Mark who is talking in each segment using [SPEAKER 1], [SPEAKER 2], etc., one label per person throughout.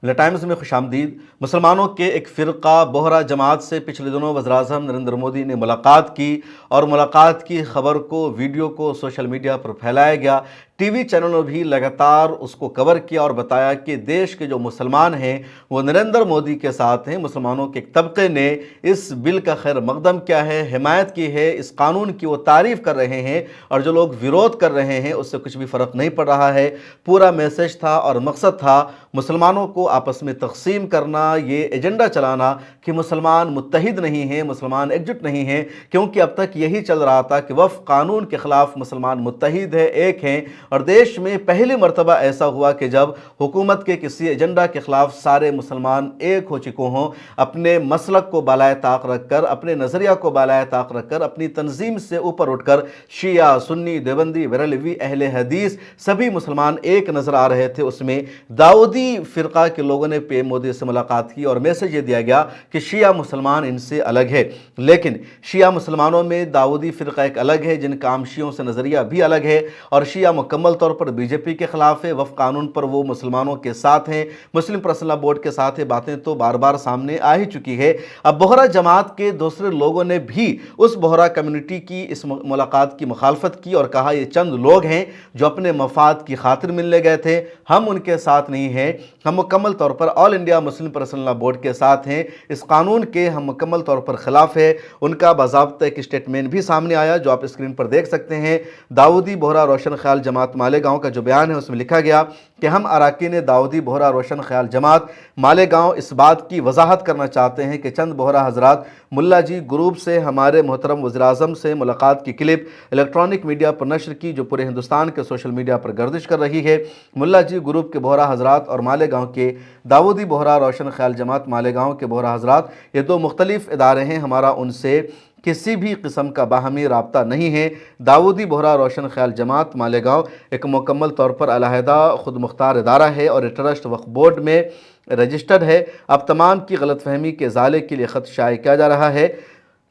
[SPEAKER 1] Times میں خوش آمدید۔ مسلمانوں کے ایک فرقہ بوہرا جماعت سے پچھلے دنوں وزیراعظم نریندر مودی نے ملاقات کی اور ملاقات کی خبر کو ویڈیو کو سوشل میڈیا پر پھیلایا گیا۔ ٹی وی چینلوں بھی لگاتار اس کو کور کیا اور بتایا کہ دیش کے جو مسلمان ہیں وہ نریندر مودی کے ساتھ ہیں۔ مسلمانوں کے ایک طبقے نے اس بل کا خیر مقدم کیا ہے، حمایت کی ہے، اس قانون کی وہ تعریف کر رہے ہیں، اور جو لوگ ویرودھ کر رہے ہیں اس سے کچھ بھی فرق نہیں پڑ رہا ہے۔ پورا میسج تھا اور مقصد تھا مسلمانوں کو آپس میں تقسیم کرنا، یہ ایجنڈا چلانا کہ مسلمان متحد نہیں ہیں، مسلمان ایک جٹ نہیں ہیں، کیونکہ اب تک یہی چل رہا تھا کہ وفق قانون کے خلاف مسلمان متحد ہے، ایک ہیں، اور دیش میں پہلی مرتبہ ایسا ہوا کہ جب حکومت کے کسی ایجنڈا کے خلاف سارے مسلمان ایک ہو چکے ہوں، اپنے مسلک کو بالائے طاق رکھ کر، اپنے نظریہ کو بالائے طاق رکھ کر، اپنی تنظیم سے اوپر اٹھ کر شیعہ، سنی، دیوبندی، بریلوی، اہل حدیث سبھی مسلمان ایک نظر آ رہے تھے۔ اس میں داؤدی فرقہ کے لوگوں نے پی ایم مودی سے ملاقات کی اور میسج یہ دیا گیا کہ شیعہ مسلمان ان سے الگ ہے، لیکن شیعہ مسلمانوں میں داؤدی فرقہ ایک الگ ہے جن کا عام شیعوں سے نظریہ بھی الگ ہے، اور شیعہ مکمل طور پر بی جے پی کے خلاف ہے، وفق قانون پر وہ مسلمانوں کے ساتھ ہیں، مسلم پرسنل لا بورڈ کے ساتھ ہے۔ باتیں تو بار بار سامنے آ ہی چکی ہے۔ اب بوہرا جماعت کے دوسرے لوگوں نے بھی اس بوہرا کمیونٹی کی اس ملاقات کی مخالفت کی اور کہا یہ چند لوگ ہیں جو اپنے مفاد کی خاطر ملنے گئے تھے، ہم ان کے ساتھ نہیں ہیں، ہم مکمل طور پر آل انڈیا مسلم پرسنل لا بورڈ کے ساتھ ہیں، اس قانون کے ہم مکمل طور پر خلاف ہے۔ ان کا باضابطہ ایک اسٹیٹمنٹ بھی سامنے آیا جو آپ اسکرین پر دیکھ سکتے ہیں۔ داؤدی بوہرا روشن خیال جماعت مالیگاؤں کا جو بیان ہے اس میں لکھا گیا کہ ہم اراکین داؤدی بوہرا روشن خیال جماعت مالیگاؤں اس بات کی وضاحت کرنا چاہتے ہیں کہ چند بوہرا حضرات ملا جی گروپ سے ہمارے محترم وزیراعظم سے ملاقات کی کلپ الیکٹرانک میڈیا پر نشر کی جو پورے ہندوستان کے سوشل میڈیا پر گردش کر رہی ہے۔ ملا جی گروپ کے بوہرا حضرات اور مالیگاؤں کے داؤدی بوہرا روشن خیال جماعت مالیگاؤں کے بوہرا حضرات یہ دو مختلف ادارے ہیں، ہمارا ان سے کسی بھی قسم کا باہمی رابطہ نہیں ہے۔ داؤدی بوہرا روشن خیال جماعت مالیگاؤں ایک مکمل طور پر علیحدہ خود مختار ادارہ ہے اور ٹرسٹ وقف بورڈ میں رجسٹرڈ ہے۔ اب تمام کی غلط فہمی کے ازالے کے لیے خط شائع کیا جا رہا ہے۔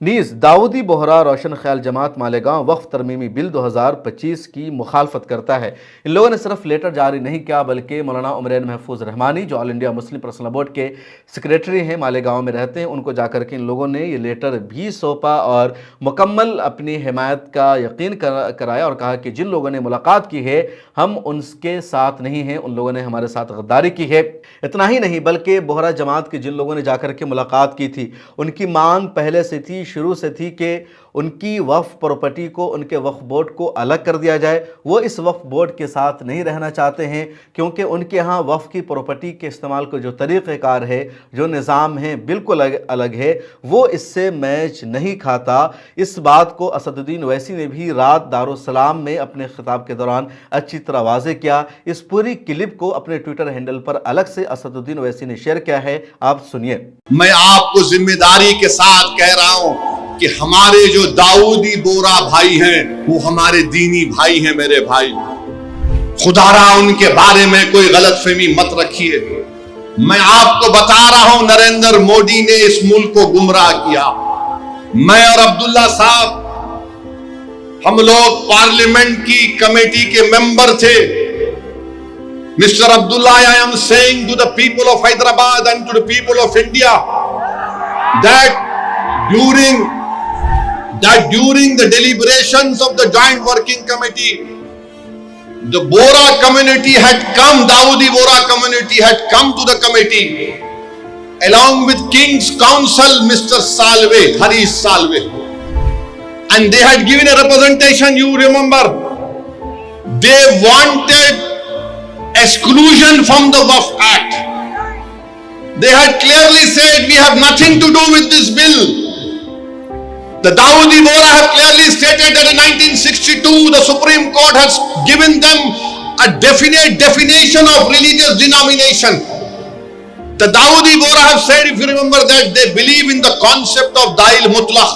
[SPEAKER 1] نیز داؤدی بوہرا روشن خیال جماعت مالیگاؤں وقف ترمیمی بل 2025 کی مخالفت کرتا ہے۔ ان لوگوں نے صرف لیٹر جاری نہیں کیا بلکہ مولانا عمرین محفوظ رحمانی جو آل انڈیا مسلم پرسنل لا بورڈ کے سیکریٹری ہیں، مالیگاؤں میں رہتے ہیں، ان کو جا کر کے ان لوگوں نے یہ لیٹر بھی سونپا اور مکمل اپنی حمایت کا یقین کرایا اور کہا کہ جن لوگوں نے ملاقات کی ہے ہم ان کے ساتھ نہیں ہیں، ان لوگوں نے ہمارے ساتھ غداری کی ہے۔ اتنا ہی نہیں بلکہ بوہرا جماعت کے جن لوگوں نے جا کر کے ملاقات کی تھی ان کی مانگ پہلے سے تھی، شروع سے تھی کہ ان کی وقف پراپرٹی کو، ان کے وقف بورڈ کو الگ کر دیا جائے۔ وہ اس وقف بورڈ کے ساتھ نہیں رہنا چاہتے ہیں کیونکہ ان کے ہاں وقف کی پراپرٹی کے استعمال کو جو طریقہ کار ہے، جو نظام ہے، بالکل الگ ہے، وہ اس سے میچ نہیں کھاتا۔ اس بات کو اسد الدین اویسی نے بھی رات دارالسلام میں اپنے خطاب کے دوران اچھی طرح واضح کیا۔ اس پوری کلپ کو اپنے ٹویٹر ہینڈل پر الگ سے اسد الدین اویسی نے شیئر کیا ہے، آپ سنیے۔
[SPEAKER 2] میں آپ کو ذمہ داری کے ساتھ کہہ رہا ہوں کہ ہمارے جو داؤدی بورا بھائی ہیں وہ ہمارے دینی بھائی ہیں، میرے بھائی، خدا را ان کے بارے میں کوئی غلط فہمی مت رکھیے۔ میں آپ کو بتا رہا ہوں نریندر مودی نے اس ملک کو گمراہ کیا۔ میں اور عبداللہ صاحب ہم لوگ پارلیمنٹ کی کمیٹی کے ممبر تھے۔ Mr. Abdullah, I am saying to the people of Hyderabad and to the people of India that during the deliberations of the joint working committee, the Bora community had come, Dawoodi Bora community had come to the committee along with King's Counsel Mr. Salve, Harish Salve, and they had given a representation. You remember, they wanted exclusion from the Waqf Act. They had clearly said we have nothing to do with this bill. The Dawoodi Bora have clearly stated that in 1962 the Supreme Court has given them a definite definition of religious denomination. The Dawoodi Bora have said, if you remember, that they believe in the concept of Dail Mutlaq,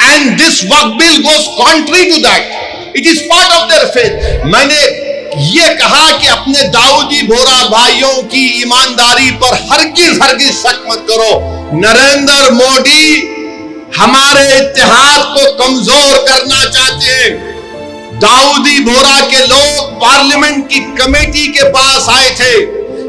[SPEAKER 2] and this Waqf bill goes contrary to that. It is part of their faith. میں نے یہ کہا کہ اپنے داؤدی بورا بھائیوں کی ایمانداری پر ہرگز شک مت کرو۔ نریندر مودی ہمارے اتحاد کو کمزور کرنا چاہتے ہیں۔ داؤدی بورا کے لوگ پارلیمنٹ کی کمیٹی کے پاس آئے تھے،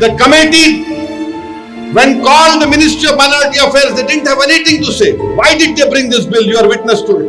[SPEAKER 2] The committee, when called the Ministry of Minority Affairs, they didn't have anything to say. Why did they bring this bill? You are witness to it.